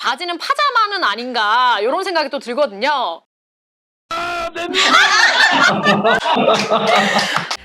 바지는 파자마는 아닌가 이런 생각이 또 들거든요.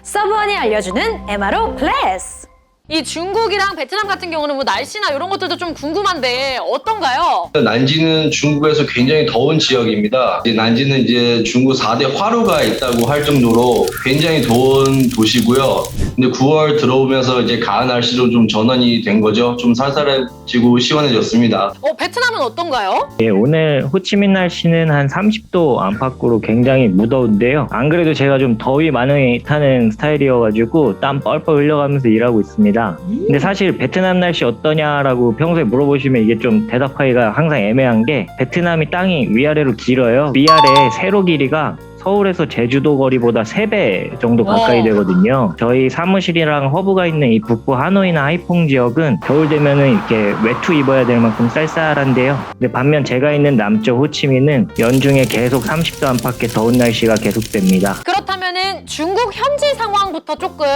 서브원이 알려주는 MRO 클래스. 이 중국이랑 베트남 같은 경우는 뭐 날씨나 이런 것들도 좀 궁금한데 어떤가요? 난지는 중국에서 굉장히 더운 지역입니다. 난지는 이제 중국 4대 화루가 있다고 할 정도로 굉장히 더운 도시고요. 근데 9월 들어오면서 이제 가을 날씨로 좀 전환이 된 거죠. 좀 쌀쌀해지고 시원해졌습니다. 베트남은 어떤가요? 예, 오늘 호치민 날씨는 한 30도 안팎으로 굉장히 무더운데요. 안 그래도 제가 좀 더위 많이 타는 스타일이어가지고 땀 뻘뻘 흘려가면서 일하고 있습니다. 근데 사실 베트남 날씨 어떠냐라고 평소에 물어보시면 이게 좀 대답하기가 항상 애매한 게 베트남이 땅이 위아래로 길어요. 위아래 세로 길이가 서울에서 제주도 거리보다 3배 정도 가까이 되거든요. 저희 사무실이랑 허브가 있는 이 북부 하노이나 하이퐁 지역은 겨울 되면은 이렇게 외투 입어야 될 만큼 쌀쌀한데요. 근데 반면 제가 있는 남쪽 호치민은 연중에 계속 30도 안팎의 더운 날씨가 계속됩니다. 그렇다면은 중국 현지 상황부터 조금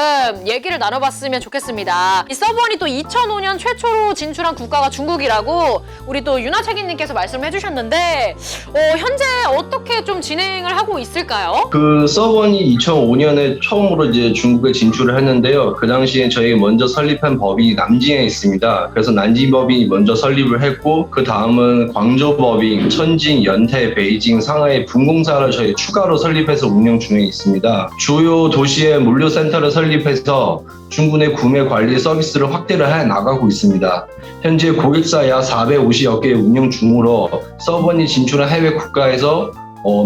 얘기를 나눠봤으면 좋겠습니다. 이 서브원이 또 2005년 최초로 진출한 국가가 중국이라고 우리 또 윤아 책임님께서 말씀을 해주셨는데 현재 어떻게 좀 진행을 하고 있을까요? 그 서번이 2005년에 처음으로 이제 중국에 진출을 했는데요. 그 당시에 저희가 먼저 설립한 법인이 남진에 있습니다. 그래서 난지 법인이 먼저 설립을 했고 그 다음은 광저우 법인, 천진, 연태, 베이징, 상하이 분공사를 저희 추가로 설립해서 운영 중에 있습니다. 주요 도시에 물류센터를 설립해서 중국 내 구매 관리 서비스를 확대를 해 나가고 있습니다. 현재 고객사 약 450여 개 운영 중으로 서번이 진출한 해외 국가에서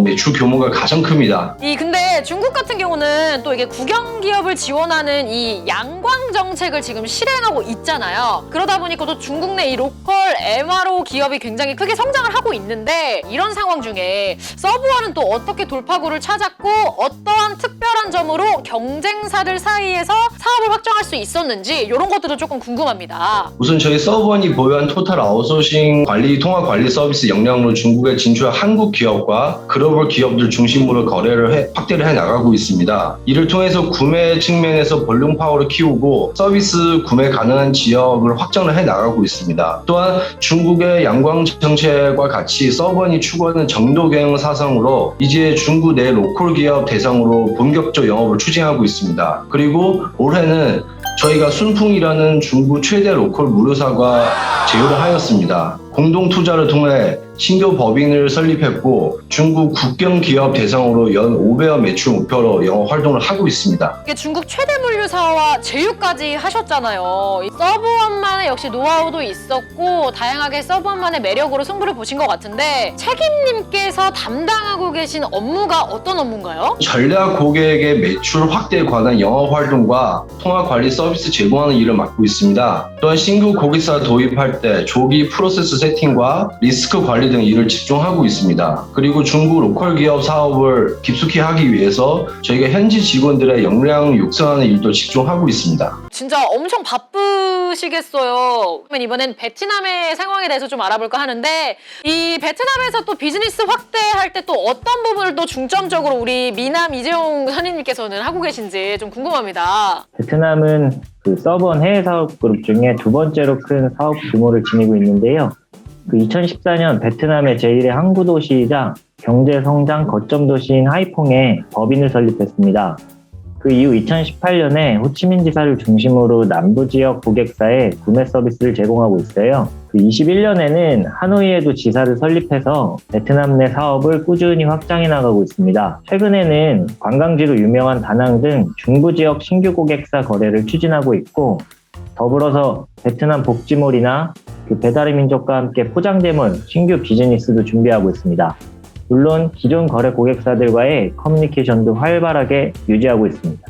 매출 규모가 가장 큽니다. 근데 중국 같은 경우는 또 이게 국영 기업을 지원하는 이 양광 정책을 지금 실행하고 있잖아요. 그러다 보니까 또 중국 내 이 로컬 MRO 기업이 굉장히 크게 성장을 하고 있는데 이런 상황 중에 서브원은 또 어떻게 돌파구를 찾았고 어떠한 특별한 점으로 경쟁사들 사이에서 사업을 확정할 수 있었는지 이런 것들도 조금 궁금합니다. 우선 저희 서브원이 보유한 토탈 아웃소싱 관리 통합 관리 서비스 역량으로 중국에 진출한 한국 기업과 글로벌 기업들 중심으로 거래를 확대를 해 나가고 있습니다. 이를 통해서 구매 측면에서 볼륨 파워를 키우고 서비스 구매 가능한 지역을 확정을 해 나가고 있습니다. 또한 중국의 양광 정책과 같이 서번이 추구하는 정도 경영 사상으로 이제 중국 내 로컬 기업 대상으로 본격적 영업을 추진하고 있습니다. 그리고 올해는 저희가 순풍이라는 중국 최대 로컬 무료사과 제휴를 하였습니다. 공동 투자를 통해 신규 법인을 설립했고 중국 국경 기업 대상으로 연 5배의 매출 목표로 영업 활동을 하고 있습니다. 이게 중국 최대 물류사와 제휴까지 하셨잖아요. 이 서브원만의 역시 노하우도 있었고 다양하게 서브원만의 매력으로 승부를 보신 것 같은데 책임님께서 담당하고 계신 업무가 어떤 업무인가요? 전략 고객의 매출 확대에 관한 영업 활동과 통합 관리 서비스 제공하는 일을 맡고 있습니다. 또한 신규 고객사 도입할 때 조기 프로세스 세팅과 리스크 관리 등 일을 집중하고 있습니다. 그리고 중국 로컬 기업 사업을 깊숙이 하기 위해서 저희가 현지 직원들의 역량 육성하는 일도 집중하고 있습니다. 진짜 엄청 바쁘시겠어요. 그러면 이번엔 베트남의 상황에 대해서 좀 알아볼까 하는데 이 베트남에서 또 비즈니스 확대할 때 또 어떤 부분을 또 중점적으로 우리 미남 이재용 선임님께서는 하고 계신지 좀 궁금합니다. 베트남은 그 서브원 해외 사업 그룹 중에 두 번째로 큰 사업 규모를 지니고 있는데요. 그 2014년 베트남의 제1의 항구 도시이자 경제 성장 거점 도시인 하이퐁에 법인을 설립했습니다. 그 이후 2018년에 호치민 지사를 중심으로 남부 지역 고객사에 구매 서비스를 제공하고 있어요. 그 21년에는 하노이에도 지사를 설립해서 베트남 내 사업을 꾸준히 확장해 나가고 있습니다. 최근에는 관광지로 유명한 다낭 등 중부 지역 신규 고객사 거래를 추진하고 있고 더불어서 베트남 복지몰이나 그 배달의 민족과 함께 포장재몰 신규 비즈니스도 준비하고 있습니다. 물론 기존 거래 고객사들과의 커뮤니케이션도 활발하게 유지하고 있습니다.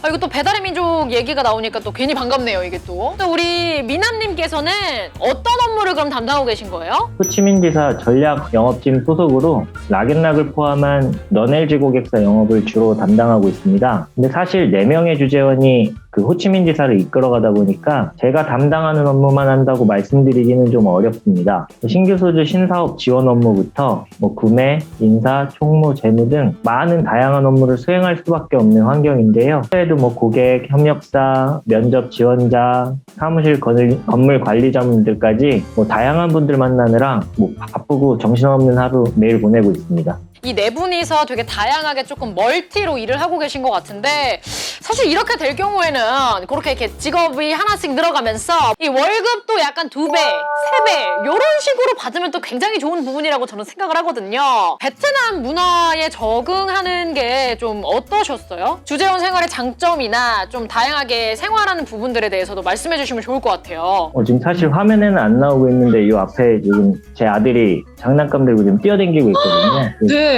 이거 또 배달의 민족 얘기가 나오니까 또 괜히 반갑네요, 이게 또. 또 우리 미남님께서는 어떤 업무를 그럼 담당하고 계신 거예요? 호치민 지사 전략 영업팀 소속으로 락앤락을 포함한 넌 LG 고객사 영업을 주로 담당하고 있습니다. 근데 사실 4명의 주재원이 그 호치민지사를 이끌어가다 보니까 제가 담당하는 업무만 한다고 말씀드리기는 좀 어렵습니다. 신규 소주 신사업 지원 업무부터 뭐 구매, 인사, 총무, 재무 등 많은 다양한 업무를 수행할 수밖에 없는 환경인데요. 그래도 뭐 고객, 협력사, 면접 지원자, 사무실 건물 관리자분들까지 뭐 다양한 분들 만나느라 뭐 바쁘고 정신없는 하루 매일 보내고 있습니다. 이 네 분이서 되게 다양하게 조금 멀티로 일을 하고 계신 것 같은데 사실 이렇게 될 경우에는 그렇게 이렇게 직업이 하나씩 늘어가면서 이 월급도 약간 2배, 3배 이런 식으로 받으면 또 굉장히 좋은 부분이라고 저는 생각을 하거든요. 베트남 문화에 적응하는 게 좀 어떠셨어요? 주재원 생활의 장점이나 좀 다양하게 생활하는 부분들에 대해서도 말씀해 주시면 좋을 것 같아요. 지금 사실 화면에는 안 나오고 있는데 이 앞에 지금 제 아들이 장난감 들고 지금 뛰어다니고 있거든요. 네.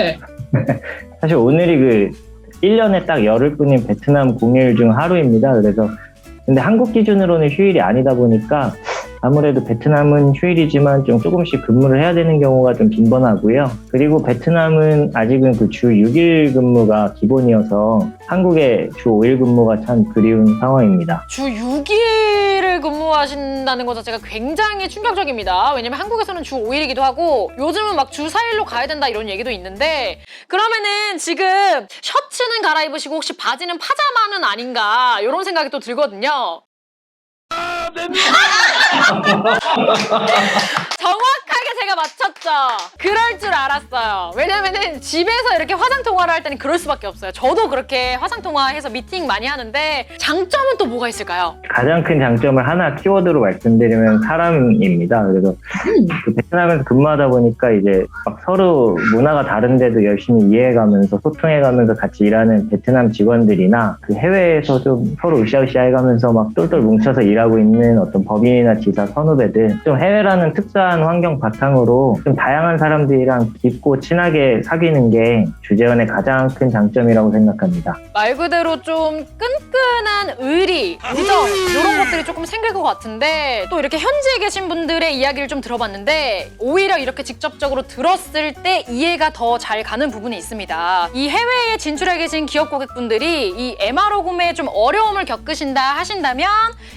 사실 오늘이 그 1년에 딱 열흘뿐인 베트남 공휴일 중 하루입니다. 그래서 근데 한국 기준으로는 휴일이 아니다 보니까 아무래도 베트남은 휴일이지만 좀 조금씩 근무를 해야 되는 경우가 좀 빈번하고요. 그리고 베트남은 아직은 그 주 6일 근무가 기본이어서 한국의 주 5일 근무가 참 그리운 상황입니다. 주 6일을 근무하신다는 것 자체가 굉장히 충격적입니다. 왜냐면 한국에서는 주 5일이기도 하고 요즘은 막 주 4일로 가야 된다 이런 얘기도 있는데 그러면은 지금 셔츠는 갈아입으시고 혹시 바지는 파자마는 아닌가 이런 생각이 또 들거든요. 정확하게 제가 맞췄죠. 그럴 줄 알았어요. 왜냐면은 집에서 이렇게 화상 통화를 할 때는 그럴 수밖에 없어요. 저도 그렇게 화상 통화해서 미팅 많이 하는데 장점은 또 뭐가 있을까요? 가장 큰 장점을 하나 키워드로 말씀드리면 사람입니다. 그래서 그 베트남에서 근무하다 보니까 이제 막 서로 문화가 다른데도 열심히 이해해가면서 소통해가면서 같이 일하는 베트남 직원들이나 그 해외에서 좀 서로 으쌰으쌰해가면서 막 똘똘 뭉쳐서 일하고 있는 어떤 법인이나 지사 선후배들 좀 해외라는 특수한 환경 바탕으로 좀 다양한 사람들이랑 깊고 친하게 사귀는 게 주재원의 가장 큰 장점이라고 생각합니다. 말 그대로 좀 끈끈한 의리, 우정 이런 것들이 조금 생길 것 같은데 또 이렇게 현지에 계신 분들의 이야기를 좀 들어봤는데 오히려 이렇게 직접적으로 들었을 때 이해가 더 잘 가는 부분이 있습니다. 이 해외에 진출해 계신 기업 고객분들이 이 MRO 구매에 좀 어려움을 겪으신다 하신다면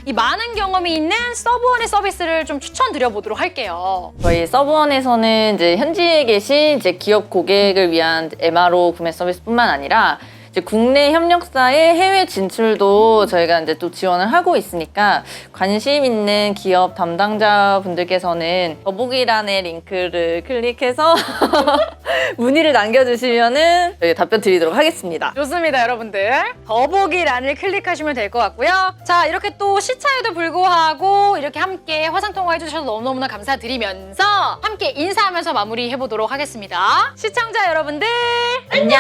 이 많은 경험이 있는 서브원의 서비스를 좀 추천드려 보도록 할게요. 저희 서브원에서는 이제 현지에 계신 이제 기업 고객을 위한 MRO 구매 서비스뿐만 아니라 이제 국내 협력사의 해외 진출도 저희가 이제 또 지원을 하고 있으니까 관심 있는 기업 담당자분들께서는 더보기란의 링크를 클릭해서 문의를 남겨주시면은 저희 답변 드리도록 하겠습니다. 좋습니다, 여러분들. 더보기란을 클릭하시면 될 것 같고요. 자, 이렇게 또 시차에도 불구하고 이렇게 함께 화상통화 해주셔서 너무너무나 감사드리면서 함께 인사하면서 마무리해보도록 하겠습니다. 시청자 여러분들, 안녕!